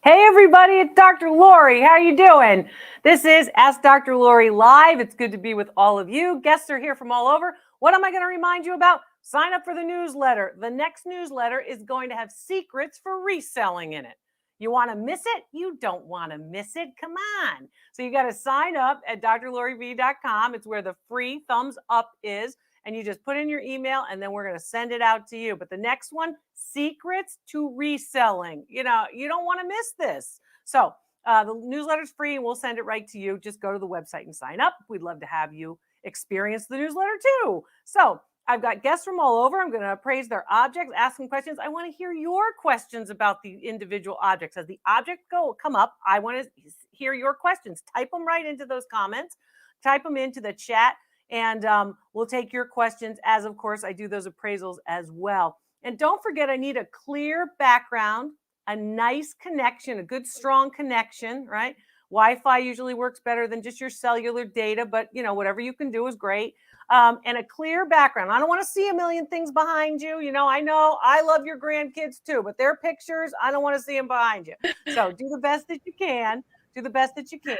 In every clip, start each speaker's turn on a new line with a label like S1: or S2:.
S1: Hey everybody, it's Dr. Lori. How are you doing? This is Ask Dr. Lori Live. It's good to be with all of you. Guests are here from all over. What am I going to remind you about? Sign up for the newsletter. The next newsletter is going to have secrets for reselling in it. You want to miss it? You don't want to miss it. Come on. So you got to sign up at drloriv.com. It's where the free thumbs up is. And you just put in your email and then we're going to send it out to you. But the next one, secrets to reselling. You don't want to miss this. So the newsletter's free and we'll send it right to you. Just go to the website and sign up. We'd love to have you experience the newsletter too. So I've got guests from all over. I'm going to appraise their objects, ask them questions. I want to hear your questions about the individual objects. As the object come up, I want to hear your questions. Type them right into those comments. Type them into the chat. And we'll take your questions as, of course, I do those appraisals as well. And don't forget, I need a clear background, a nice connection, a good, strong connection, right? Wi-Fi usually works better than just your cellular data, but, whatever you can do is great. And a clear background. I don't want to see a million things behind you. I know I love your grandkids too, but their pictures, I don't want to see them behind you. So do the best that you can. Do the best that you can.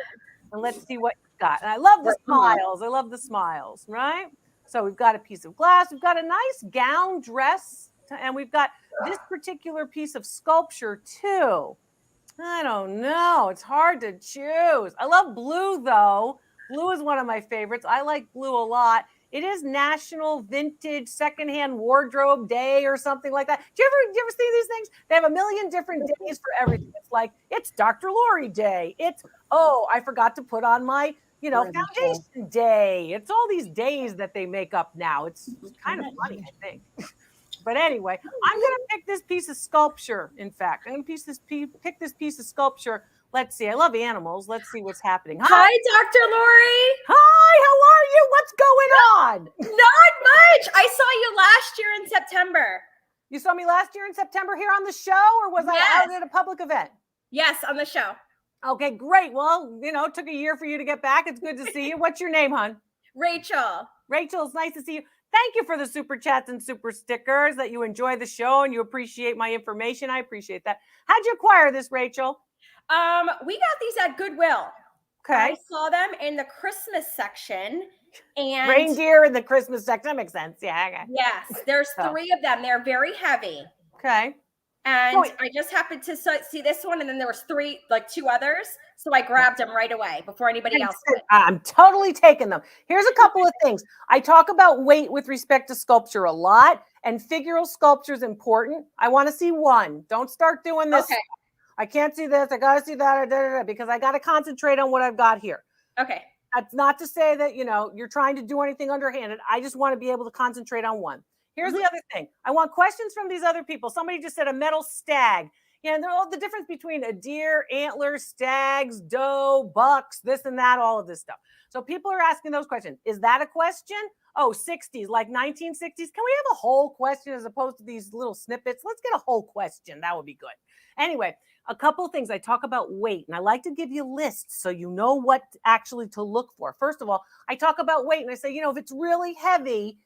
S1: And let's see what you've got. And I love the smiles. I love the smiles, right? So we've got a piece of glass. We've got a nice gown dress. And we've got this particular piece of sculpture too. I don't know. It's hard to choose. I love blue though. Blue is one of my favorites. I like blue a lot. It is National Vintage Secondhand Wardrobe Day or something like that. Do you ever see these things? They have a million different days for everything. It's like, it's Dr. Lori Day. It's, I forgot to put on my, foundation day. It's all these days that they make up now. It's kind of funny, I think. But anyway, I'm going to pick this piece of sculpture. In fact, I'm going to pick this piece of sculpture. Let's see. I love animals. Let's see what's happening.
S2: Hi, Dr. Lori.
S1: Hi, how are you? What's going on?
S2: Not much. I saw you last year in September.
S1: You saw me last year in September here on the show, or was I out at a public event?
S2: Yes, on the show.
S1: Okay, great. Well, it took a year for you to get back. It's good to see you. What's your name, hon?
S2: Rachel.
S1: Rachel, it's nice to see you. Thank you for the super chats and super stickers, that you enjoy the show and you appreciate my information. I appreciate that. How'd you acquire this, Rachel?
S2: We got these at Goodwill.
S1: Okay.
S2: I saw them in the Christmas section. And
S1: reindeer in the Christmas section. That makes sense. Yeah. Okay.
S2: Yes, there's 3 of them. They're very heavy.
S1: Okay.
S2: And I just happened to see this one, and then there was 2 others. So I grabbed them right away before anybody else did.
S1: I'm totally taking them. Here's a couple of things. I talk about weight with respect to sculpture a lot, and figural sculpture is important. I want to see one. Don't start doing this.
S2: Okay.
S1: I can't see this. I got to see that, because I got to concentrate on what I've got here.
S2: Okay.
S1: That's not to say that, you're trying to do anything underhanded. I just want to be able to concentrate on one. Here's the other thing. I want questions from these other people. Somebody just said a metal stag. Yeah, and they're all the difference between a deer, antlers, stags, doe, bucks, this and that, all of this stuff. So people are asking those questions. Is that a question? Oh, 60s, like 1960s. Can we have a whole question as opposed to these little snippets? Let's get a whole question. That would be good. Anyway, a couple of things. I talk about weight, and I like to give you lists so you know what actually to look for. First of all, I talk about weight, and I say, if it's really heavy,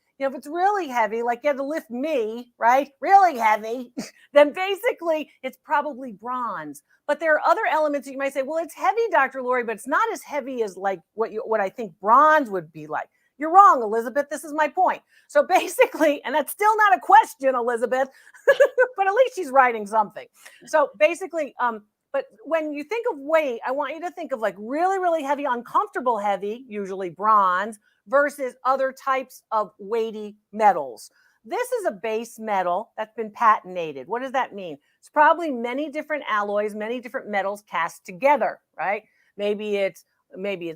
S1: like you had to lift me, right? Really heavy, then basically it's probably bronze. But there are other elements that you might say, well, it's heavy, Dr. Lori, but it's not as heavy as like what I think bronze would be like. You're wrong, Elizabeth. This is my point. So basically, and that's still not a question, Elizabeth, but at least she's writing something. So basically, but when you think of weight, I want you to think of like really, really heavy, uncomfortable heavy, usually bronze, versus other types of weighty metals. This is a base metal that's been patented. What does that mean? It's probably many different alloys, many different metals cast together, right? Maybe it's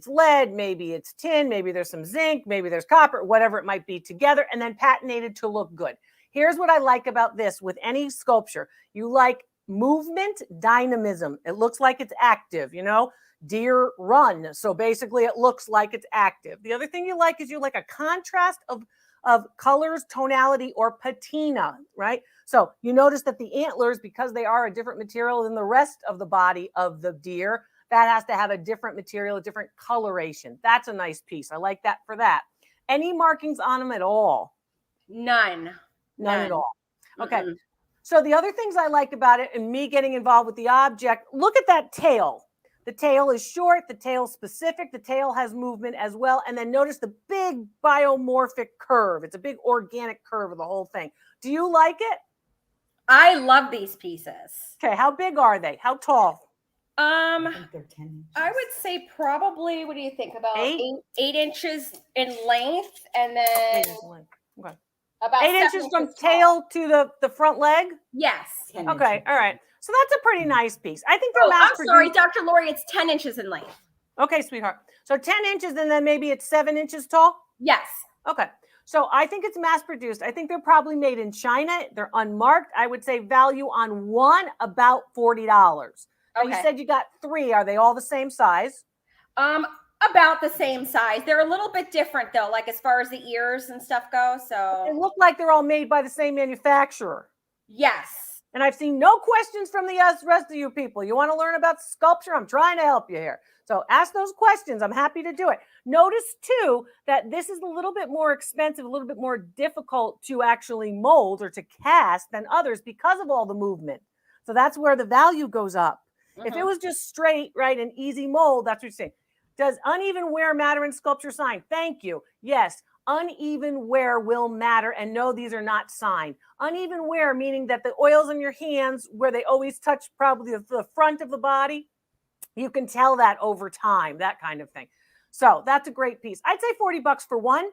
S1: lead, maybe it's tin, maybe there's some zinc, maybe there's copper, whatever it might be together, and then patented to look good. Here's what I like about this with any sculpture. You like movement, dynamism. It looks like it's active, deer run. So basically it looks like it's active. The other thing you like is you like a contrast of colors, tonality, or patina, right? So you notice that the antlers, because they are a different material than the rest of the body of the deer, that has to have a different material, a different coloration. That's a nice piece. I like that for that. Any markings on them at all?
S2: None
S1: At all. Okay. So the other things I like about it and me getting involved with the object, look at that tail. The tail is short, the tail's specific, the tail has movement as well. And then notice the big biomorphic curve. It's a big organic curve of the whole thing. Do you like it?
S2: I love these pieces.
S1: Okay, how big are they? How tall?
S3: I think they're 10 inches.
S2: I would say probably, what do you think, about
S1: Eight?
S2: 8 inches in length, and then
S1: 8 inches long. Okay.
S2: about
S1: 8
S2: 7
S1: inches from
S2: tall.
S1: tail to the front leg?
S2: Yes.
S3: 10
S1: Okay,
S3: inches.
S1: all right. So that's a pretty nice piece. I think they're
S2: Oh,
S1: mass
S2: I'm sorry,
S1: produced.
S2: Dr. Lori, it's 10 inches in length.
S1: Okay, sweetheart. So 10 inches and then maybe it's 7 inches tall?
S2: Yes.
S1: Okay. So I think it's mass produced. I think they're probably made in China. They're unmarked. I would say value on one about $40. Now,
S2: Okay.
S1: you said you got 3. Are they all the same size?
S2: About the same size. They're a little bit different though, like as far as the ears and stuff go.
S1: They
S2: So
S1: look like they're all made by the same manufacturer.
S2: yes.
S1: And I've seen no questions from the rest of you people. You want to learn about sculpture? I'm trying to help you here. So ask those questions. I'm happy to do it. Notice too that this is a little bit more expensive, a little bit more difficult to actually mold or to cast than others because of all the movement. So that's where the value goes up. If it was just straight, right, an easy mold, that's what you're saying. Does uneven wear matter in sculpture sign? Thank you. Yes, uneven wear will matter. And no, these are not signed. Uneven wear, meaning that the oils in your hands, where they always touch probably the front of the body, you can tell that over time, that kind of thing. So that's a great piece. I'd say $40 for one.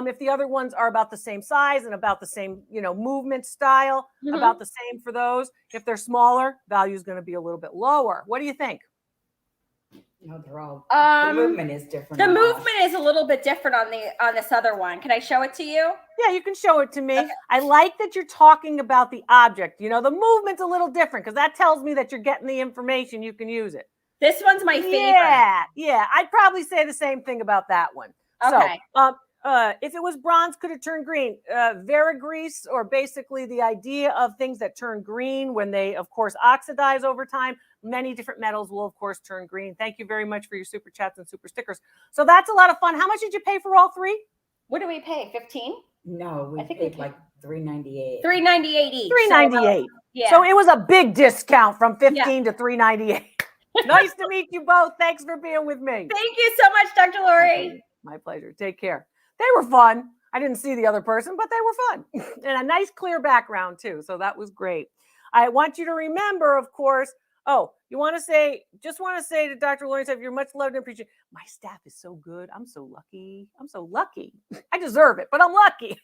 S1: If the other ones are about the same size and about the same, movement style, about the same for those. If they're smaller, value is going to be a little bit lower. What do you think?
S3: No, they're all. The movement is different.
S2: The movement is a little bit different on this other one. Can I show it to you?
S1: Yeah, you can show it to me.
S2: Okay.
S1: I like that you're talking about the object. The movement's a little different because that tells me that you're getting the information. You can use it.
S2: This one's my favorite.
S1: Yeah. I'd probably say the same thing about that one.
S2: Okay.
S1: So, if it was bronze, could it turn green? Verdigris, or basically the idea of things that turn green when they, of course, oxidize over time. Many different metals will, of course, turn green. Thank you very much for your super chats and super stickers. So that's a lot of fun. How much did you pay for all 3?
S2: What do we pay? 15?
S3: No, we
S2: I think we
S3: paid like $3.98.
S2: $3.98 each.
S1: $3.98.
S2: Yeah.
S1: So it was a big discount from 15 to $3.98. Nice to meet you both. Thanks for being with me.
S2: Thank you so much, Dr. Lori.
S1: My pleasure. Take care. They were fun. I didn't see the other person, but they were fun. And a nice clear background too. So that was great. I want you to remember, of course, just want to say to Dr. Lawrence, you're much loved and appreciated. My staff is so good. I'm so lucky. I deserve it, but I'm lucky.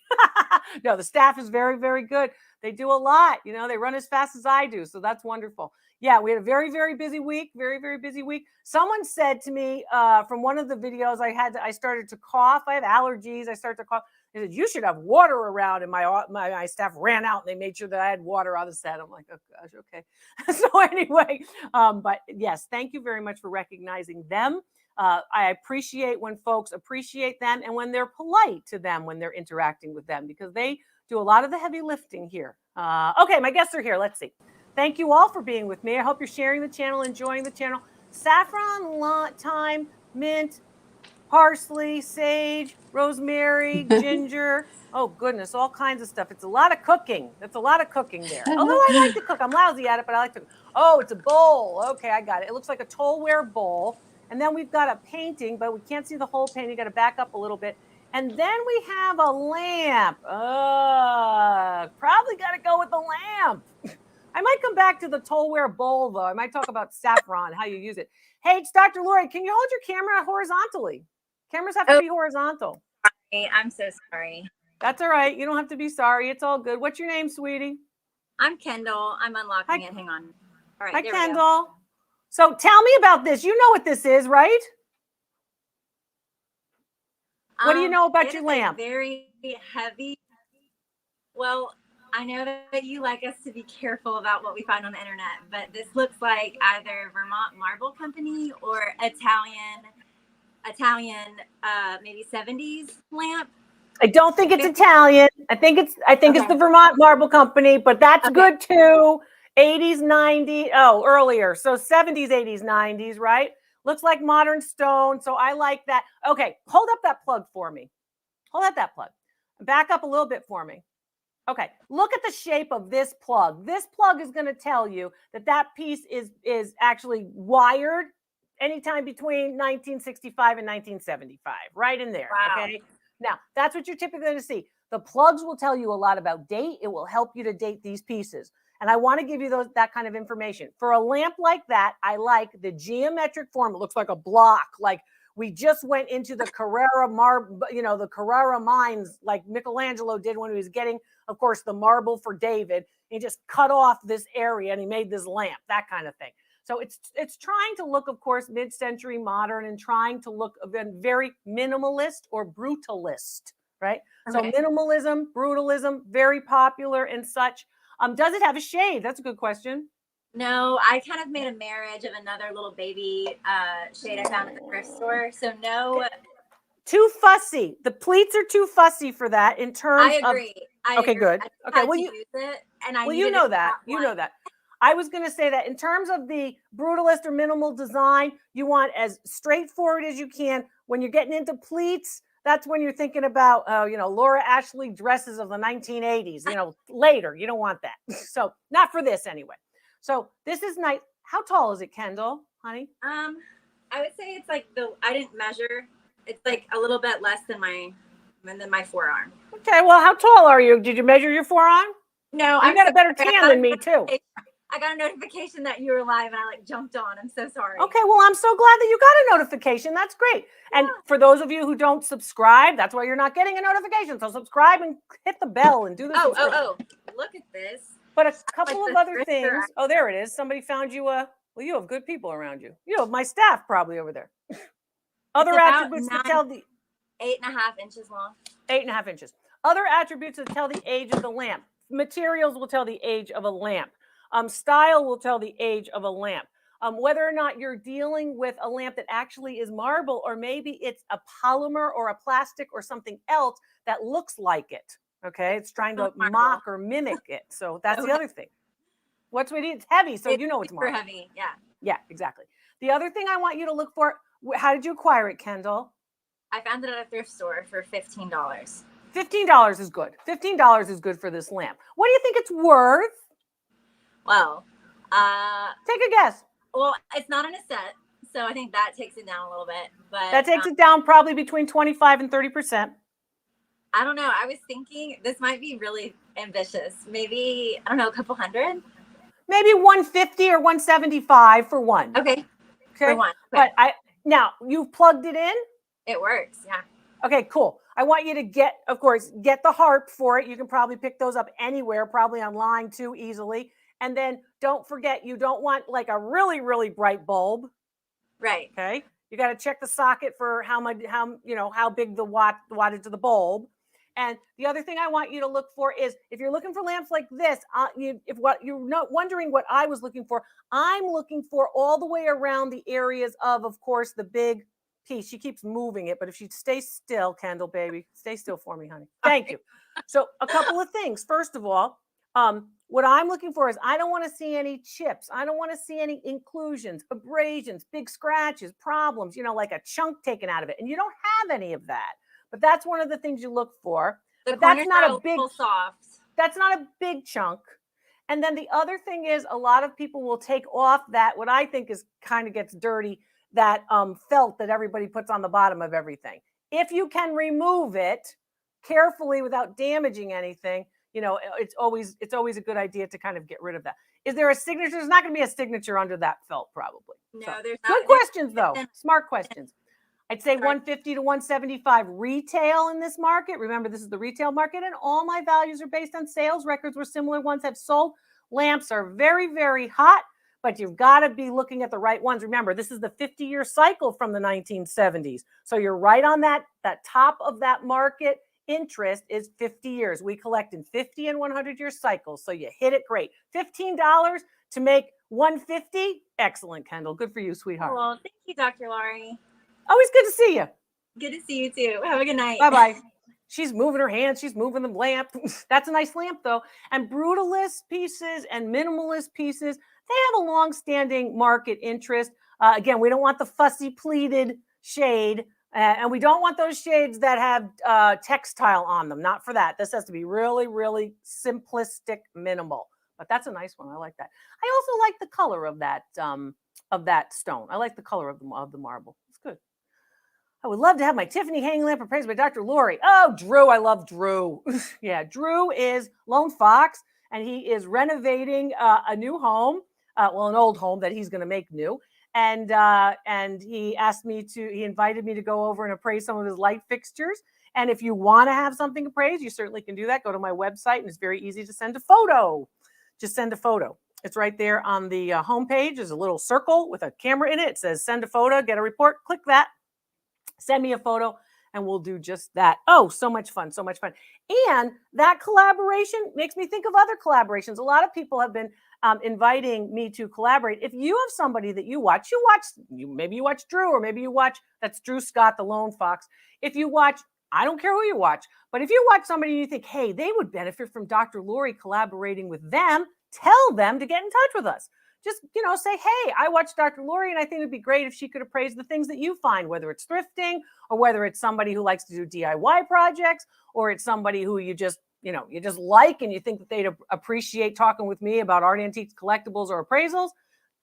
S1: No, the staff is very, very good. They do a lot. They run as fast as I do. So that's wonderful. Yeah, we had a very, very busy week. Very, very busy week. Someone said to me from one of the videos I started to cough. I have allergies. I started to cough. They said, you should have water around. And my staff ran out and they made sure that I had water on the set. I'm like, oh gosh, okay. So anyway, but yes, thank you very much for recognizing them. I appreciate when folks appreciate them and when they're polite to them when they're interacting with them, because they do a lot of the heavy lifting here. Okay, my guests are here. Let's see. Thank you all for being with me. I hope you're sharing the channel, enjoying the channel. Saffron, thyme, mint, parsley, sage, rosemary, ginger. Oh, goodness, all kinds of stuff. It's a lot of cooking. That's a lot of cooking there. Although I like to cook. I'm lousy at it, but I like to cook. Oh, it's a bowl. Okay, I got it. It looks like a tollware bowl. And then we've got a painting, but we can't see the whole painting. Got to back up a little bit. And then we have a lamp. Probably got to go with the lamp. I might come back to the tollware bowl, though. I might talk about saffron, how you use it. Hey, it's Dr. Lori. Can you hold your camera horizontally? Cameras have to be horizontal.
S4: I'm so sorry.
S1: That's all right. You don't have to be sorry. It's all good. What's your name, sweetie?
S4: I'm Kendall. I'm unlocking it. Hang on. All right.
S1: Hi,
S4: there
S1: Kendall. So tell me about this. You know what this is, right? What do you know about your lamp?
S4: Very heavy. Well, I know that you like us to be careful about what we find on the internet, but this looks like either Vermont Marble Company or Italian, maybe 70s lamp.
S1: I don't think it's Italian. I think it's the Vermont Marble Company, but that's good too. 80s, 90s, earlier. So 70s, 80s, 90s, right? Looks like modern stone. So I like that. Okay, hold up that plug for me. Hold up that plug. Back up a little bit for me. Okay, look at the shape of this plug. This plug is going to tell you that that piece is actually wired anytime between 1965 and 1975, right in there.
S4: Wow.
S1: Okay, now that's what you're typically going to see. The plugs will tell you a lot about date. It will help you to date these pieces. And I want to give you that kind of information. For a lamp like that, I like the geometric form. It looks like a block, like we just went into the Carrara the Carrara mines, like Michelangelo did when he was getting, of course, the marble for David. He just cut off this area and he made this lamp, that kind of thing. So it's trying to look, of course, mid-century modern and trying to look very minimalist or brutalist, right?
S4: Okay.
S1: So minimalism, brutalism, very popular and such. Does it have a shade? That's a good question.
S4: No, I kind of made a marriage of another little baby shade I found at the thrift store. So no.
S1: Too fussy. The pleats are too fussy for that in terms
S4: I agree.
S1: of. Okay, good. Okay, well,
S4: use it, and I
S1: you know that. You know that. I was going to say that in terms of the brutalist or minimal design, you want as straightforward as you can. When you're getting into pleats, that's when you're thinking about, Laura Ashley dresses of the 1980s, later. You don't want that. So not for this anyway. So this is nice. How tall is it, Kendall, honey?
S4: I would say it's like I didn't measure. It's like a little bit less than my forearm. Okay,
S1: well, how tall are you? Did you measure your forearm?
S4: No,
S1: I got a better tan than me too.
S4: I got a notification that you were live and I jumped on. I'm so sorry.
S1: Okay, well, I'm so glad that you got a notification. That's great. And for those of you who don't subscribe, that's why you're not getting a notification. So subscribe and hit the bell and do the subscription.
S4: Oh, look at this.
S1: But a couple of other things. Oh, there it is. Somebody found you you have good people around you. You have my staff probably over there. Other attributes that tell the
S4: 8.5 inches long.
S1: 8.5 inches. Other attributes that tell the age of the lamp. Materials will tell the age of a lamp. Style will tell the age of a lamp. Whether or not you're dealing with a lamp that actually is marble, or maybe it's a polymer or a plastic or something else that looks like it. Okay, it's trying to mock or mimic it. So that's the other thing. What's with it? It's heavy, so you know it's marble.
S4: Super heavy, yeah.
S1: Yeah, exactly. The other thing I want you to look for, how did you acquire it, Kendall?
S4: I found it at a thrift store for $15.
S1: $15 is good. $15 is good for this lamp. What do you think it's worth?
S4: Well,
S1: take a guess.
S4: Well, it's not in a set, so I think that takes it down a little bit. But
S1: that takes it down probably between 25 and 30%.
S4: I don't know. I was thinking this might be really ambitious. Maybe, I don't know, a couple hundred?
S1: Maybe 150 or 175 for one.
S4: Okay. For one.
S1: Okay. But now you've plugged it in?
S4: It works, yeah.
S1: Okay, cool. I want you to get the harp for it. You can probably pick those up anywhere, probably online too, easily. And then don't forget, you don't want like a really, really bright bulb.
S4: Right.
S1: Okay. You got to check the socket for how big the wattage of the bulb. And the other thing I want you to look for is, if you're looking for lamps like this, if what you're not wondering what I was looking for, I'm looking for all the way around the areas of course, the big piece. She keeps moving it, but if she stays still, Kendall, baby, stay still for me, honey. Thank you. So a couple of things. First of all, what I'm looking for is, I don't want to see any chips. I don't want to see any inclusions, abrasions, big scratches, problems, like a chunk taken out of it. And you don't have any of that. But that's one of the things you look for. But that's not a big soft. That's not a big chunk. And then the other thing is, a lot of people will take off that, what I think is kind of gets dirty, that felt that everybody puts on the bottom of everything. If you can remove it carefully without damaging anything, it's always a good idea to kind of get rid of that. Is there a signature? There's not going to be a signature under that felt, probably.
S4: No, there's not.
S1: Good questions, though. Smart questions. I'd say 150 to 175 retail in this market. Remember, this is the retail market, and all my values are based on sales records where similar ones have sold. Lamps are very, very hot, but you've got to be looking at the right ones. Remember, this is the 50-year cycle from the 1970s. So you're right on that top of that market. Interest is 50 years. We collect in 50 and 100-year cycles. So you hit it great. $15 to make 150. Excellent, Kendall. Good for you, sweetheart.
S4: Well, thank you, Dr. Laurie.
S1: Always good to see you.
S4: Good to see you too. Have a good night.
S1: Bye-bye. She's moving her hands. She's moving the lamp. That's a nice lamp, though. And brutalist pieces and minimalist pieces, they have a long-standing market interest. Again, we don't want the fussy pleated shade. And we don't want those shades that have textile on them. Not for that. This has to be really, really simplistic, minimal. But that's a nice one. I like that. I also like the color of that stone. I like the color of the marble. It's good. I would love to have my Tiffany hanging lamp appraised by Dr. Lori. Oh, Drew. I love Drew. Yeah, Drew is Lone Fox, and he is renovating a new home. An old home that he's going to make new. And he invited me to go over and appraise some of his light fixtures. And if you want to have something appraised, you certainly can do that. Go to my website, and it's very easy to send a photo. Just send a photo. It's right there on the homepage. There's a little circle with a camera in it. It says send a photo, get a report. Click that. Send me a photo, and we'll do just that. Oh, so much fun, so much fun. And that collaboration makes me think of other collaborations. A lot of people have been inviting me to collaborate. If you have somebody that you watch, maybe you watch Drew, or maybe you watch, that's Drew Scott, the Lone Fox. If you watch, I don't care who you watch, but if you watch somebody and you think, hey, they would benefit from Dr. Lori collaborating with them, tell them to get in touch with us. Just, say, hey, I watched Dr. Lori, and I think it'd be great if she could appraise the things that you find, whether it's thrifting, or whether it's somebody who likes to do DIY projects, or it's somebody who you just like, and you think that they'd appreciate talking with me about art, antiques, collectibles, or appraisals.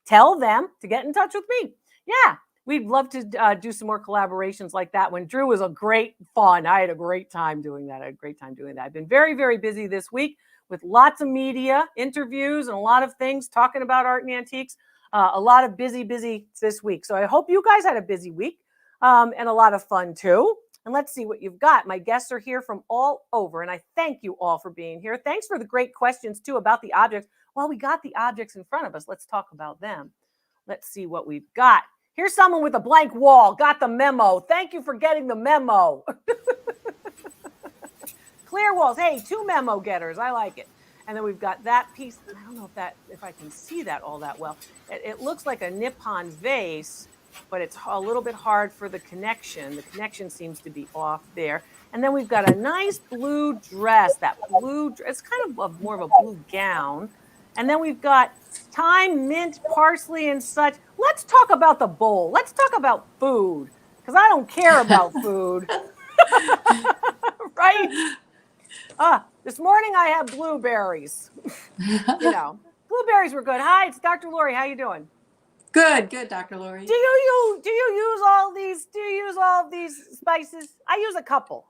S1: Tell them to get in touch with me. Yeah, we'd love to do some more collaborations like that. When Drew was a great fun. I had a great time doing that. I've been very, very busy this week with lots of media, interviews, and a lot of things talking about art and antiques. A lot of busy this week. So I hope you guys had a busy week and a lot of fun too. And let's see what you've got. My guests are here from all over, and I thank you all for being here. Thanks for the great questions too about the objects. Well, we got the objects in front of us. Let's talk about them. Let's see what we've got. Here's someone with a blank wall. Got the memo. Thank you for getting the memo. Clear walls. Hey, 2 memo getters. I like it. And then we've got that piece. I don't know if I can see that all that well. It looks like a Nippon vase, but it's a little bit hard for the connection. The connection seems to be off there. And then we've got a nice blue dress. It's kind of more of a blue gown. And then we've got thyme, mint, parsley, and such. Let's talk about the bowl. Let's talk about food, because I don't care about food. Right? This morning I had blueberries. Blueberries were good. Hi, it's Dr. Lori. How you doing?
S5: Good, Dr. Lori.
S1: Do you use all these? Do you use all of these spices? I use a couple.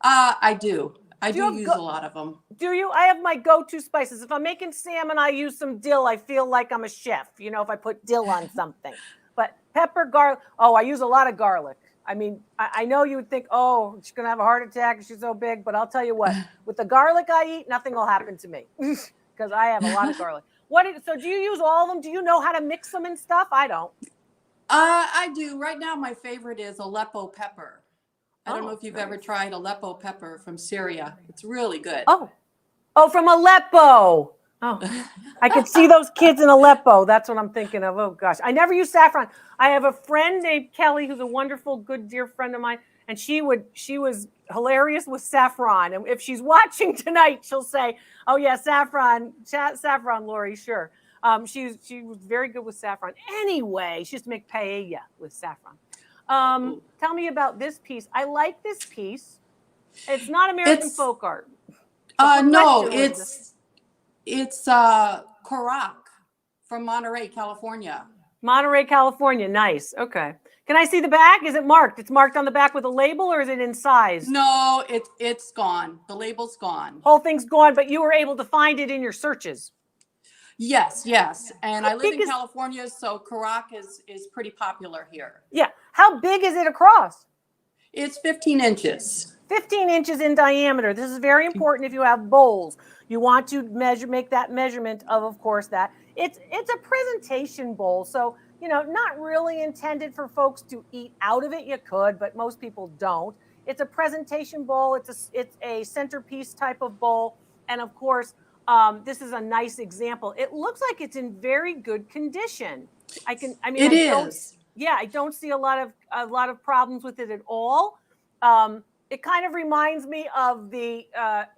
S5: I do. I do use a lot of them.
S1: Do you? I have my go-to spices. If I'm making salmon, I use some dill. I feel like I'm a chef, if I put dill on something. But pepper, garlic. Oh, I use a lot of garlic. I mean, I know you would think, oh, she's going to have a heart attack. She's so big. But I'll tell you what, with the garlic I eat, nothing will happen to me because I have a lot of garlic. So do you use all of them? Do you know how to mix them and stuff? I don't.
S5: I do. Right now, my favorite is Aleppo pepper. I don't know if you've ever tried Aleppo pepper from Syria. It's really good.
S1: Oh, from Aleppo. Oh, I could see those kids in Aleppo. That's what I'm thinking of. Oh, gosh. I never use saffron. I have a friend named Kelly who's a wonderful, good, dear friend of mine. And she was hilarious with saffron. And if she's watching tonight, she'll say, oh, yeah, saffron, Lori, sure. She was very good with saffron. Anyway, she used to make paella with saffron. Tell me about this piece. I like this piece. It's not American folk art.
S5: No, it's Korak from Monterey, California.
S1: Monterey, California. Nice. Okay. Can I see the back? Is it marked? It's marked on the back with a label, or is it in size?
S5: No, it's gone. The label's gone.
S1: Whole thing's gone, but you were able to find it in your searches.
S5: Yes. And I live in California, so Korak is pretty popular here.
S1: Yeah. How big is it across?
S5: It's 15 inches.
S1: 15 inches in diameter. This is very important if you have bowls. You want to make that measurement of course, that. It's a presentation bowl. So, not really intended for folks to eat out of it. You could, but most people don't. It's a presentation bowl. It's a centerpiece type of bowl. And of course, this is a nice example. It looks like it's in very good condition. I don't see a lot of problems with it at all. It kind of reminds me of the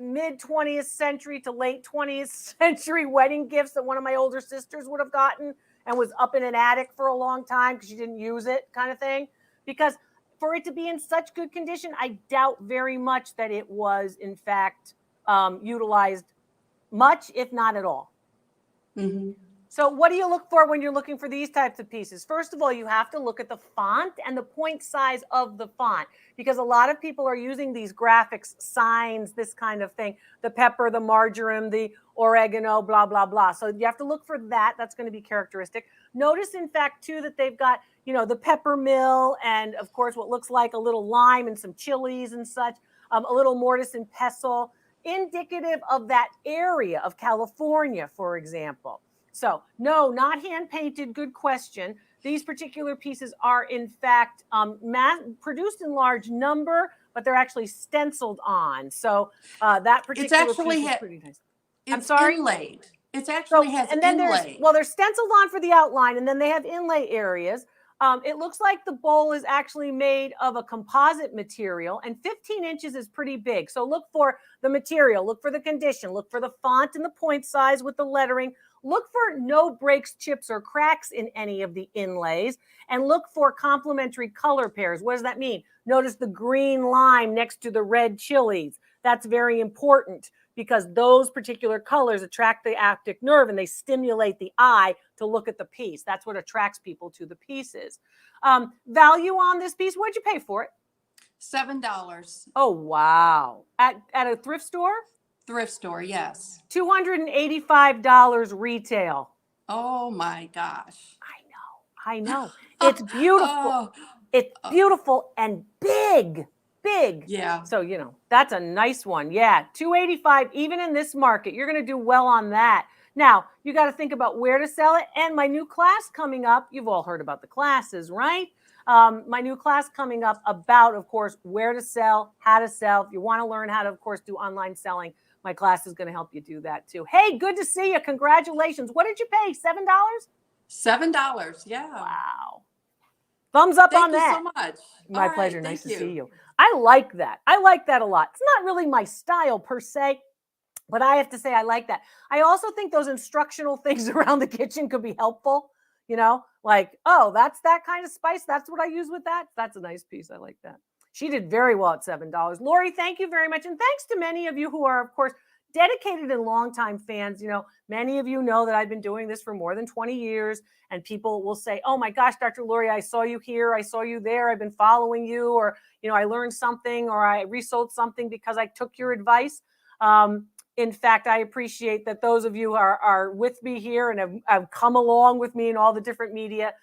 S1: mid 20th century to late 20th century wedding gifts that one of my older sisters would have gotten and was up in an attic for a long time because she didn't use it, kind of thing. Because for it to be in such good condition, I doubt very much that it was, in fact, utilized much, if not at all.
S5: Mm-hmm.
S1: So what do you look for when you're looking for these types of pieces? First of all, you have to look at the font and the point size of the font, because a lot of people are using these graphics, signs, this kind of thing, the pepper, the marjoram, the oregano, blah, blah, blah. So you have to look for that. That's going to be characteristic. Notice, in fact, too, that they've got, the pepper mill and, of course, what looks like a little lime and some chilies and such, a little mortise and pestle, indicative of that area of California, for example. So, no, not hand-painted. Good question. These particular pieces are, in fact, produced in large number, but they're actually stenciled on. So that particular piece is pretty nice. I'm sorry?
S5: Inlaid. It actually has
S1: and then
S5: inlay.
S1: they're stenciled on for the outline, and then they have inlay areas. It looks like the bowl is actually made of a composite material, and 15 inches is pretty big. So look for the material, look for the condition, look for the font and the point size with the lettering. Look for no breaks, chips, or cracks in any of the inlays, and look for complementary color pairs. What does that mean? Notice the green lime next to the red chilies. That's very important because those particular colors attract the optic nerve and they stimulate the eye to look at the piece. That's what attracts people to the pieces. Value on this piece, what'd you pay for it?
S5: $7.
S1: Oh, wow. At a thrift store?
S5: Thrift store, yes.
S1: $285 retail.
S5: Oh my gosh.
S1: I know. It's beautiful. It's beautiful and big.
S5: Yeah.
S1: So, that's a nice one. Yeah, $285, even in this market, you're going to do well on that. Now, you got to think about where to sell it. And my new class coming up, you've all heard about the classes, right? My new class coming up about, of course, where to sell, how to sell. If you want to learn how to, of course, do online selling, my class is going to help you do that too. Hey, good to see you. Congratulations. What did you pay? $7?
S5: $7. Yeah.
S1: Wow. Thumbs up on that.
S5: Thank you so much.
S1: My pleasure. Nice to see you. I like that. I like that a lot. It's not really my style per se, but I have to say I like that. I also think those instructional things around the kitchen could be helpful. Like, oh, that's that kind of spice. That's what I use with that. That's a nice piece. I like that. She did very well at $7. Lori, thank you very much. And thanks to many of you who are, of course, dedicated and longtime fans. Many of you know that I've been doing this for more than 20 years. And people will say, oh my gosh, Dr. Lori, I saw you here. I saw you there. I've been following you. Or, I learned something or I resold something because I took your advice. In fact, I appreciate that those of you are with me here and have come along with me in all the different media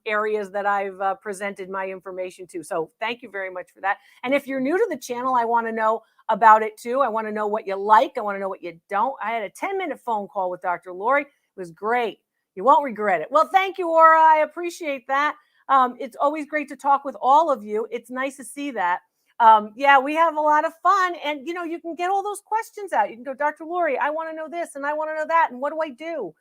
S1: areas that I've presented my information to. So thank you very much for that. And if you're new to the channel, I want to know about it too. I want to know what you like. I want to know what you don't. I had a 10-minute phone call with Dr. Lori. It was great. You won't regret it. Well, thank you, Aura. I appreciate that. It's always great to talk with all of you. It's nice to see that. Yeah, we have a lot of fun. And, you can get all those questions out. You can go, Dr. Lori, I want to know this and I want to know that. And what do I do?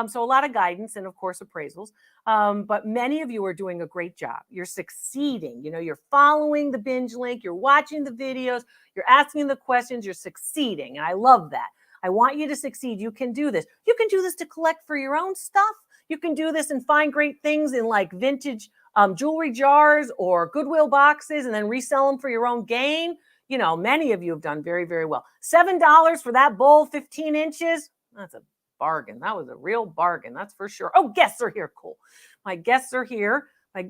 S1: So a lot of guidance and, of course, appraisals. But many of you are doing a great job. You're succeeding. You're following the binge link. You're watching the videos. You're asking the questions. You're succeeding. And I love that. I want you to succeed. You can do this. You can do this to collect for your own stuff. You can do this and find great things in like vintage jewelry jars or Goodwill boxes and then resell them for your own gain. Many of you have done very, very well. $7 for that bowl, 15 inches. That's a bargain. That was a real bargain. That's for sure. Oh, guests are here. Cool. My guests are here.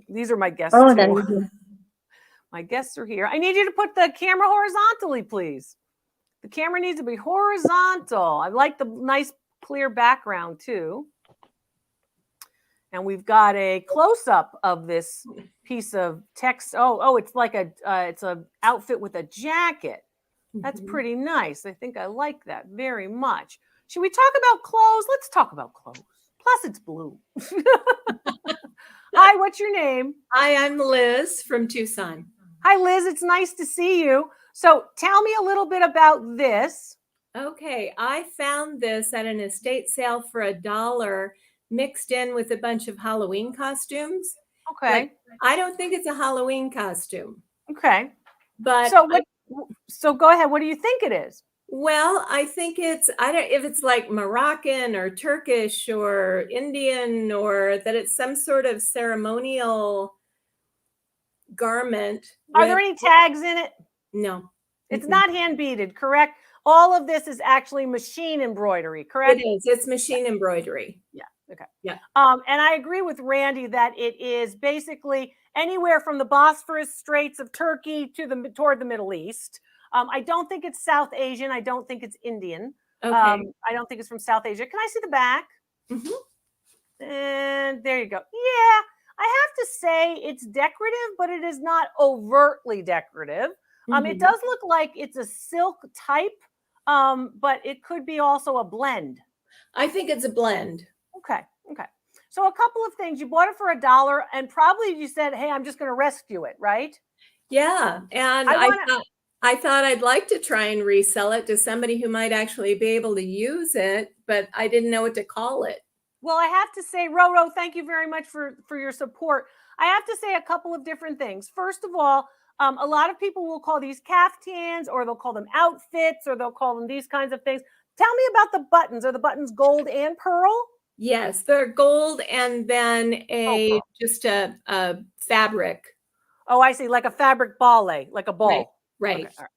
S1: These are my guests.
S6: Oh,
S1: too. My guests are here. I need you to put the camera horizontally, please. The camera needs to be horizontal. I like the nice clear background too. And we've got a close-up of this piece of text. Oh, it's like it's an outfit with a jacket. That's pretty nice. I think I like that very much. Should we talk about clothes? Let's talk about clothes. Plus, it's blue. Hi, what's your name?
S6: Hi, I'm Liz from Tucson.
S1: Hi, Liz. It's nice to see you. So tell me a little bit about this.
S6: Okay, I found this at an estate sale for $1 mixed in with a bunch of Halloween costumes.
S1: Okay.
S6: But I don't think it's a Halloween costume.
S1: Okay.
S6: But
S1: so go ahead. What do you think it is?
S6: Well, I think if it's like Moroccan or Turkish or Indian or that it's some sort of ceremonial garment.
S1: Are there
S6: with-
S1: any tags in it?
S6: No.
S1: It's
S6: Mm-mm.
S1: not hand beaded, correct? All of this is actually machine embroidery, correct?
S6: It is. It's machine embroidery.
S1: Yeah. Okay.
S6: Yeah.
S1: And I agree with Randy that it is basically anywhere from the Bosphorus Straits of Turkey to toward the Middle East. I don't think it's South Asian. I don't think it's Indian.
S6: Okay.
S1: I don't think it's from South Asia. Can I see the back?
S6: Mhm.
S1: And there you go. Yeah, I have to say it's decorative, but it is not overtly decorative. It
S6: Mhm.
S1: does look like it's a silk type, but it could be also a blend.
S6: I think it's a blend.
S1: Okay. Okay. So a couple of things. You bought it for $1 and probably you said, hey, I'm just going to rescue it, right?
S6: Yeah. And I thought I'd like to try and resell it to somebody who might actually be able to use it, but I didn't know what to call it.
S1: Well, I have to say, Roro, thank you very much for your support. I have to say a couple of different things. First of all, a lot of people will call these caftans, or they'll call them outfits, or they'll call them these kinds of things. Tell me about the buttons. Are the buttons gold and pearl?
S6: Yes, they're gold and then just a fabric.
S1: Oh, I see. Like a fabric ballet, like a ball.
S6: Right.
S1: Okay, all right.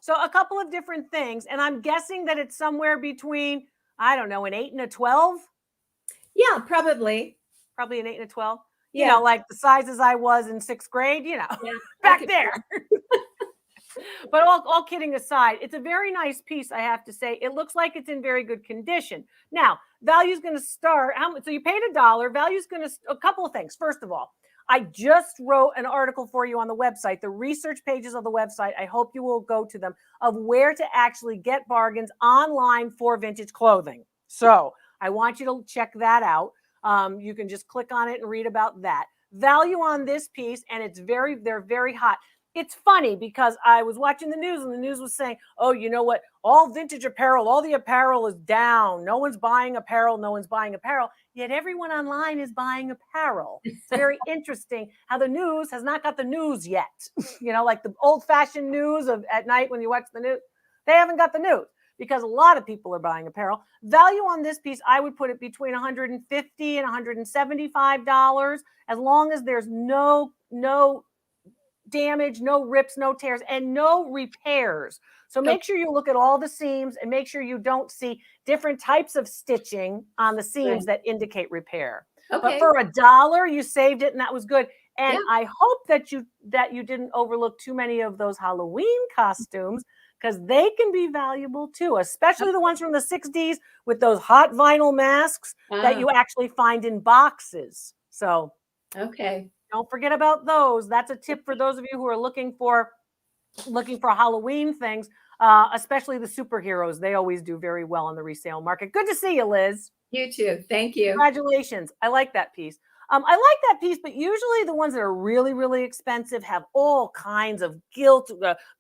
S1: So a couple of different things. And I'm guessing that it's somewhere between, I don't know, an 8 and a 12.
S6: Yeah, probably.
S1: Probably an 8 and a 12.
S6: Yeah.
S1: You know, like the sizes I was in 6th grade, you know,
S6: Yeah,
S1: back there. But all kidding aside, it's a very nice piece, I have to say. It looks like it's in very good condition. Now, value's going to start. So you paid $1. Value's going to, a couple of things. First of all, I just wrote an article for you on the website, the research pages of the website. I hope you will go to them, of where to actually get bargains online for vintage clothing. So I want you to check that out. You can just click on it and read about that. Value on this piece, and they're very hot. It's funny because I was watching the news and the news was saying, oh, you know what? All vintage apparel, all the apparel is down. No one's buying apparel. No one's buying apparel. Yet everyone online is buying apparel. It's very interesting how the news has not got the news yet. You know, like the old fashioned news of at night when you watch the news, they haven't got the news because a lot of people are buying apparel. Value on this piece, I would put it between $150 and $175, as long as there's no damage, no rips, no tears, and no repairs. So make sure you look at all the seams and make sure you don't see different types of stitching on the seams that indicate repair.
S6: Okay.
S1: But for $1, you saved it, and that was good. And
S6: Yeah.
S1: I hope that you didn't overlook too many of those Halloween costumes, because they can be valuable too, especially the ones from the 60s with those hot vinyl masks that you actually find in boxes. So
S6: Okay.
S1: don't forget about those. That's a tip for those of you who are looking for Halloween things, especially the superheroes. They always do very well on the resale market. Good to see you, Liz.
S6: You too. Thank you.
S1: Congratulations. I like that piece. I like that piece, but usually the ones that are really, really expensive have all kinds of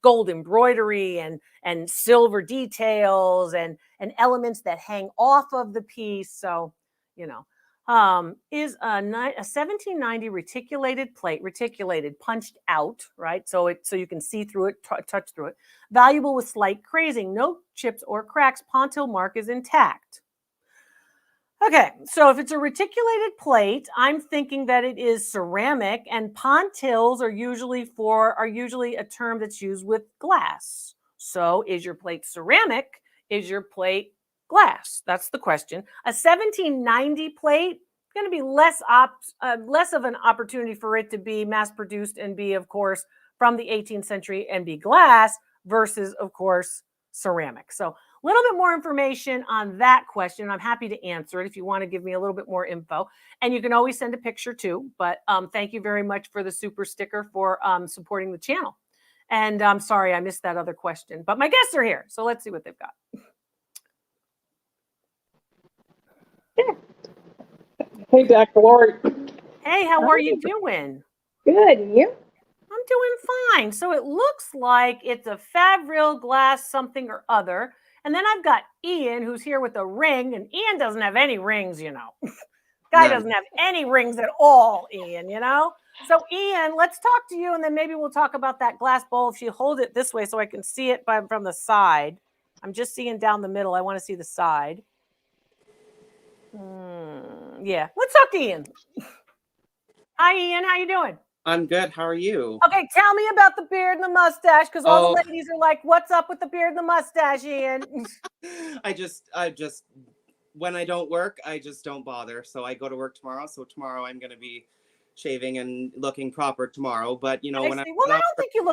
S1: gold embroidery and silver details and elements that hang off of the piece. So, you know. Is a 1790 reticulated, punched out, right? So you can see through it, touch through it. Valuable with slight crazing, no chips or cracks. Pontil mark is intact. Okay, so if it's a reticulated plate, I'm thinking that it is ceramic, and pontils are usually a term that's used with glass. So is your plate ceramic? Is your plate glass? That's the question. A 1790 plate, going to be less of an opportunity for it to be mass produced and be, of course, from the 18th century and be glass versus, of course, ceramic. So a little bit more information on that question. I'm happy to answer it if you want to give me a little bit more info. And you can always send a picture too. But thank you very much for the super sticker for supporting the channel. And I'm sorry I missed that other question, but my guests are here. So let's see what they've got.
S7: Hey, Dr. Lori.
S1: Hey, how are you doing?
S3: Good. And you?
S1: I'm doing fine. So it looks like it's a Favrile glass something or other. And then I've got Ian, who's here with a ring. And Ian doesn't have any rings, you know. Guy doesn't have any rings at all, Ian, you know. So Ian, let's talk to you, and then maybe we'll talk about that glass bowl. If you hold it this way so I can see it from the side. I'm just seeing down the middle. I want to see the side. Yeah, let's talk to Ian. Hi, Ian. How you doing?
S8: I'm good. How are you?
S1: Okay, tell me about the beard and the mustache, because all
S8: Oh.
S1: the ladies are like, "What's up with the beard and the mustache, Ian?"
S8: I just, when I don't work, I just don't bother. So I go to work tomorrow. So tomorrow I'm going to be shaving and looking proper tomorrow. But you know, when
S1: I don't think you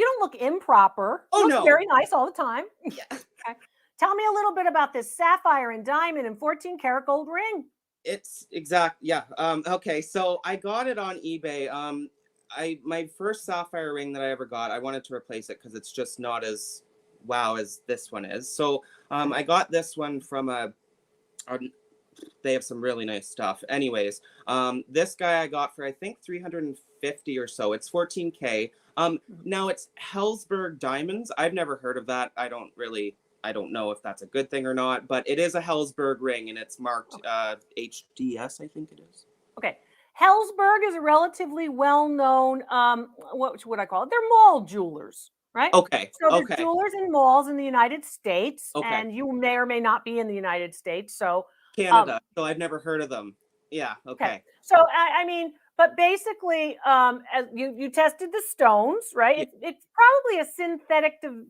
S1: don't look improper.
S8: Oh,
S1: You look
S8: no.
S1: very nice all the time.
S8: Yeah.
S1: Okay. Tell me a little bit about this sapphire and diamond and 14 karat gold ring.
S8: It's exact. Yeah. Okay. So I got it on eBay. My first sapphire ring that I ever got, I wanted to replace it because it's just not as wow as this one is. So I got this one from they have some really nice stuff. Anyways, this guy I got for I think 350 or so. It's 14K. Now it's Hellsberg diamonds. I've never heard of that. I don't know if that's a good thing or not, but it is a Hellsberg ring and it's marked HDS, I think it is.
S1: Okay. Hellsberg is a relatively well-known, what would I call it? They're mall jewelers, right?
S8: Okay.
S1: So they're
S8: Okay.
S1: jewelers in malls in the United States,
S8: Okay.
S1: and you may or may not be in the United States. So
S8: Canada. So I've never heard of them. Yeah. Okay.
S1: So I mean, but basically, as you tested the stones, right?
S8: Yeah.
S1: It's probably a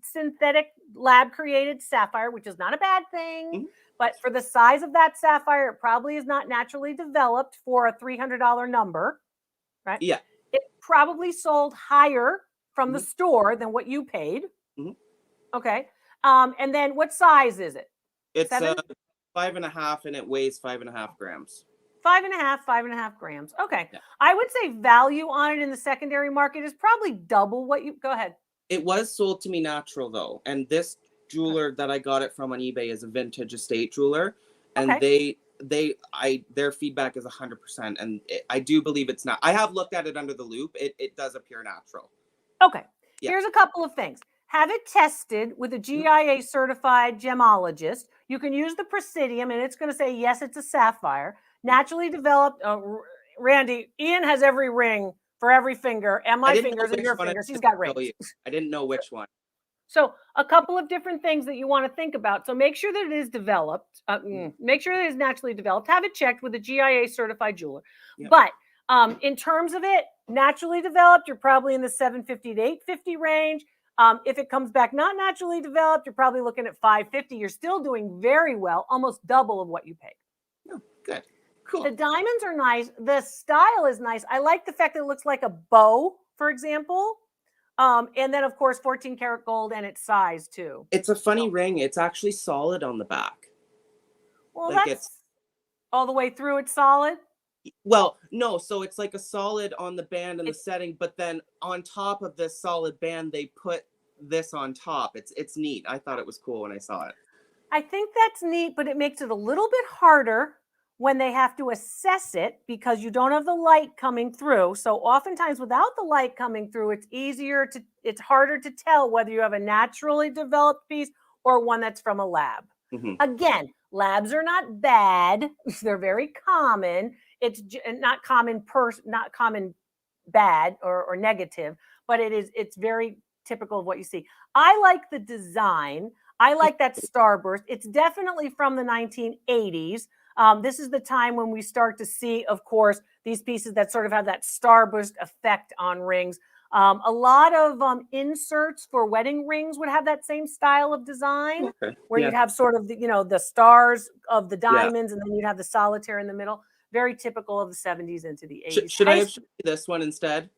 S1: synthetic lab created sapphire, which is not a bad thing.
S8: Mm-hmm.
S1: But for the size of that sapphire, it probably is not naturally developed for a $300 number, right?
S8: Yeah.
S1: It probably sold higher from the store than what you paid.
S8: Mm-hmm.
S1: Okay. And then what size is it?
S8: It's
S1: 5.5,
S8: and it weighs 5.5 grams.
S1: 5.5 grams. Okay.
S8: Yeah.
S1: I would say value on it in the secondary market is probably double what you go ahead.
S8: It was sold to me natural though. And this jeweler that I got it from on eBay is a vintage estate jeweler. And their feedback is 100%. And I do believe it's not. I have looked at it under the loop. It does appear natural.
S1: Okay.
S8: Yeah.
S1: Here's a couple of things. Have it tested with a GIA certified gemologist. You can use the Presidium and it's going to say, yes, it's a sapphire. Naturally developed. Randy, Ian has every ring for every finger, and my fingers and your fingers. He's got rings.
S8: I didn't know which one.
S1: So a couple of different things that you want to think about. So make sure that it is developed. Make sure that it is naturally developed. Have it checked with a GIA certified jeweler. Yep. But in terms of it, naturally developed, you're probably in the 750 to 850 range. If it comes back not naturally developed, you're probably looking at 550. You're still doing very well, almost double of what you paid.
S8: Oh, good. Cool.
S1: The diamonds are nice. The style is nice. I like the fact that it looks like a bow, for example. And then, of course, 14 karat gold and its size, too.
S8: It's a funny ring. It's actually solid on the back.
S1: Well, like that's all the way through. It's solid.
S8: Well, no. So it's like a solid on the band and the setting, but then on top of this solid band, they put this on top. It's neat. I thought it was cool when I saw it.
S1: I think that's neat, but it makes it a little bit harder when they have to assess it because you don't have the light coming through. So oftentimes without the light coming through, it's harder to tell whether you have a naturally developed piece or one that's from a lab. Mm-hmm. Again, labs are not bad. They're very common. It's not common bad or negative, but it's very typical of what you see. I like the design. I like that starburst. It's definitely from the 1980s. This is the time when we start to see, of course, these pieces that sort of have that starburst effect on rings. A lot of inserts for wedding rings would have that same style of design, where you'd have sort of the stars of the diamonds, and then you'd have the solitaire in the middle. Very typical of the 70s into the 80s.
S8: Should I have shown you this one instead?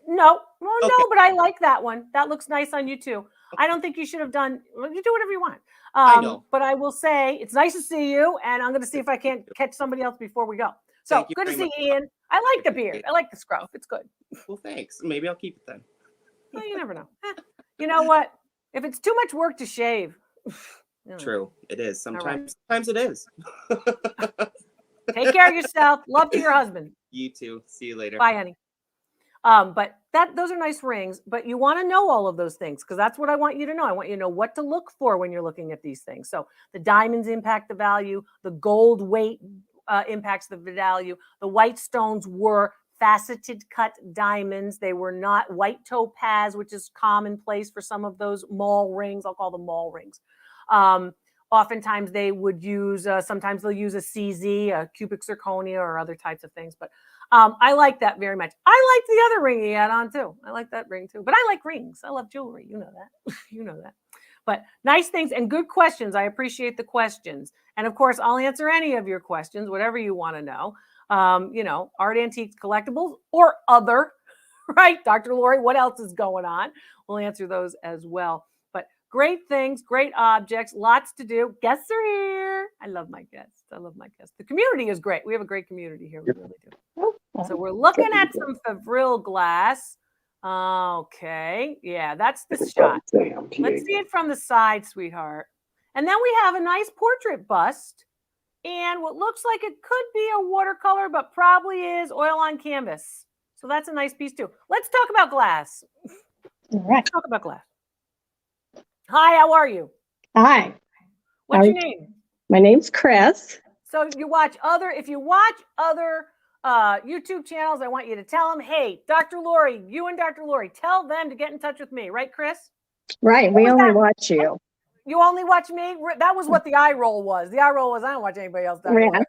S1: No, but I like that one. That looks nice on you too. I don't think you should have done. You do whatever you want.
S8: I know.
S1: But I will say it's nice to see you, and I'm going to see if I can't catch somebody else before we go. So good to see you, Ian. I like the beard. I like the scruff. It's good.
S8: Well, thanks. Maybe I'll keep it then.
S1: Well, you never know. You know what? If it's too much work to shave.
S8: True. It is. Sometimes it is.
S1: Take care of yourself. Love to your husband.
S8: You too. See you later.
S1: Bye, honey. But those are nice rings, but you want to know all of those things because that's what I want you to know. I want you to know what to look for when you're looking at these things. So the diamonds impact the value, the gold weight impacts the value. The white stones were faceted cut diamonds. They were not white topaz, which is commonplace for some of those mall rings. I'll call them mall rings. Oftentimes they would use, sometimes they'll use a CZ, a cubic zirconia, or other types of things. But I like that very much. I like the other ring he had on too. I like that ring too. But I like rings. I love jewelry. You know that. You know that. But nice things and good questions. I appreciate the questions. And of course, I'll answer any of your questions, whatever you want to know. Art, antiques, collectibles, or other, right? Dr. Lori, what else is going on? We'll answer those as well. But great things, great objects, lots to do. Guests are here. I love my guests. I love my guests. The community is great. We have a great community here. We really do. So we're looking at some Favrile glass. Okay. Yeah, that's the shot. Let's see it from the side, sweetheart. And then we have a nice portrait bust and what looks like it could be a watercolor, but probably is oil on canvas. So that's a nice piece too. Let's talk about glass.
S9: All right.
S1: Let's talk about glass. Hi, how are you?
S9: Hi.
S1: What's your name?
S9: My name's Chris.
S1: So if you watch other YouTube channels, I want you to tell them, hey, Dr. Lori, you and Dr. Lori, tell them to get in touch with me. Right, Chris?
S9: Right. We only watch you.
S1: You only watch me? That was what the eye roll was. The eye roll was, I don't watch anybody else.
S9: Yeah.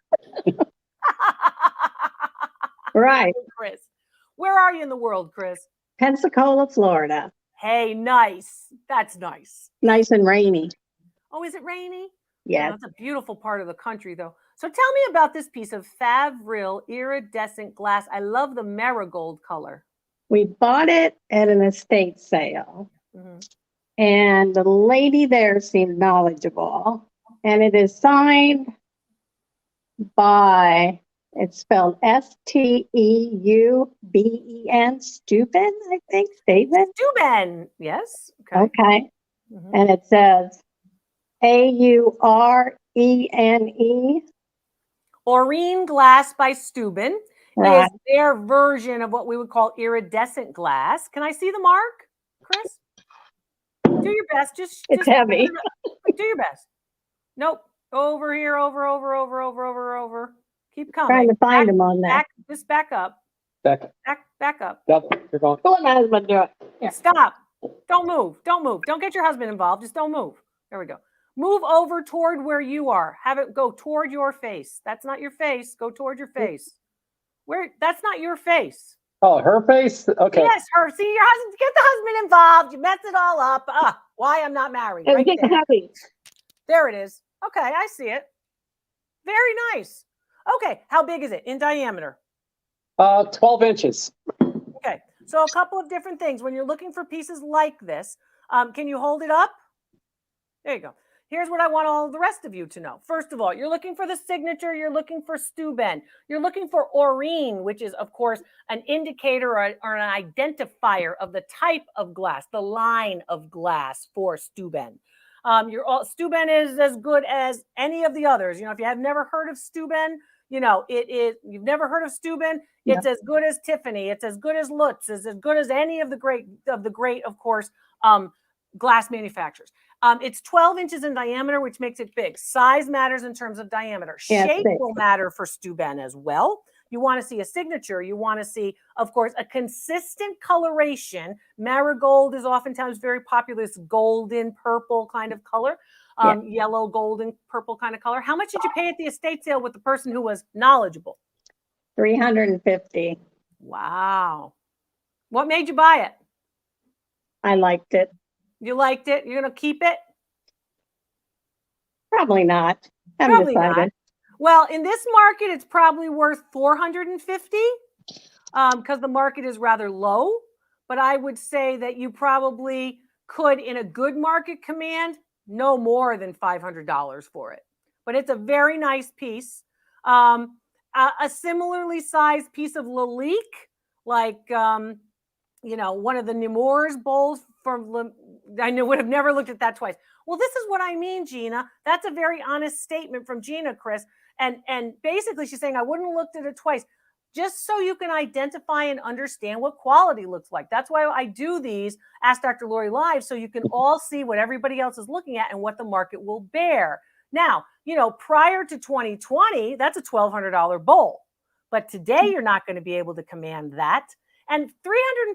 S9: Right.
S1: Chris. Where are you in the world, Chris?
S9: Pensacola, Florida.
S1: Hey, nice. That's nice.
S9: Nice and rainy.
S1: Oh, is it rainy?
S9: Yeah.
S1: It's a beautiful part of the country, though. So tell me about this piece of Favrile iridescent glass. I love the marigold color.
S9: We bought it at an estate sale.
S1: Mm-hmm.
S9: And the lady there seemed knowledgeable. And it is signed by, it's spelled Steuben, Steuben, I think, Steuben.
S1: Steuben, yes.
S9: Okay.
S1: Mm-hmm.
S9: And it says Aurene.
S1: Aurene glass by Steuben
S9: Right.
S1: is their version of what we would call iridescent glass. Can I see the mark, Chris? Do your best. Just
S9: heavy.
S1: Do your best. Nope. Over here, over. Keep coming.
S9: Trying to find them on that.
S1: Just back up.
S7: Back up.
S1: Back up.
S7: You're going.
S9: Go on, my husband, do it. Yeah.
S1: Stop. Don't move. Don't get your husband involved. Just don't move. There we go. Move over toward where you are. Have it go toward your face. That's not your face. Go toward your face. That's not your face.
S7: Oh, her face? Okay.
S1: Yes, her. See, your husband. Get the husband involved. You mess it all up. Why I'm not married.
S9: It's
S1: Right
S9: getting
S1: there.
S9: heavy.
S1: There it is. Okay, I see it. Very nice. Okay, how big is it in diameter?
S7: 12 inches.
S1: Okay, so a couple of different things. When you're looking for pieces like this, can you hold it up? There you go. Here's what I want all the rest of you to know. First of all, you're looking for the signature. You're looking for Steuben. You're looking for Aurene, which is, of course, an indicator or an identifier of the type of glass, the line of glass for Steuben. Steuben is as good as any of the others. If you have never heard of Steuben, you've never heard of Steuben. It's as good as Tiffany. It's as good as Lutz. It's as good as any of the great, of course, glass manufacturers. It's 12 inches in diameter, which makes it big. Size matters in terms of diameter. Shape will matter for Steuben as well. You want to see a signature. You want to see, of course, a consistent coloration. Marigold is oftentimes very popular. It's golden purple kind of color, yellow, golden purple kind of color. How much did you pay at the estate sale with the person who was knowledgeable?
S9: $350.
S1: Wow. What made you buy it?
S9: I liked it.
S1: You liked it? You're going to keep it?
S9: Probably not. I'm
S1: Probably
S9: decided.
S1: not. Well, in this market, it's probably worth $450 because the market is rather low. But I would say that you probably could, in a good market, command no more than $500 for it. But it's a very nice piece. A similarly sized piece of Lalique, like one of the Nemours bowls from. I would have never looked at that twice. Well, this is what I mean, Gina. That's a very honest statement from Gina, Chris. And basically she's saying, I wouldn't have looked at it twice, just so you can identify and understand what quality looks like. That's why I do these Ask Dr. Lori Live, so you can all see what everybody else is looking at and what the market will bear. Now, prior to 2020, that's a $1,200 bowl. But today you're not going to be able to command that. And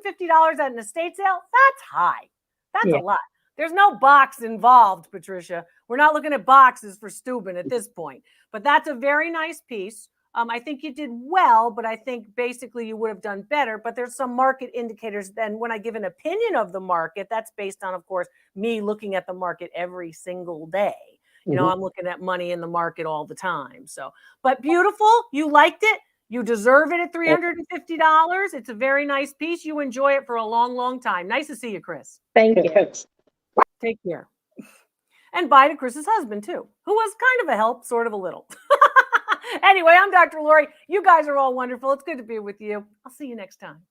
S1: $350 at an estate sale, that's high. That's a lot. There's no box involved, Patricia. We're not looking at boxes for Steuben at this point. But that's a very nice piece. I think you did well, but I think basically you would have done better. But there's some market indicators. Then when I give an opinion of the market, that's based on, of course, me looking at the market every single day. You know, I'm looking at money in the market all the time. So, but beautiful. You liked it. You deserve it at $350. It's a very nice piece. You enjoy it for a long, long time. Nice to see you, Chris.
S9: Thank you.
S1: Take care. And bye to Chris's husband, too, who was kind of a help, sort of a little. Anyway, I'm Dr. Lori. You guys are all wonderful. It's good to be with you. I'll see you next time.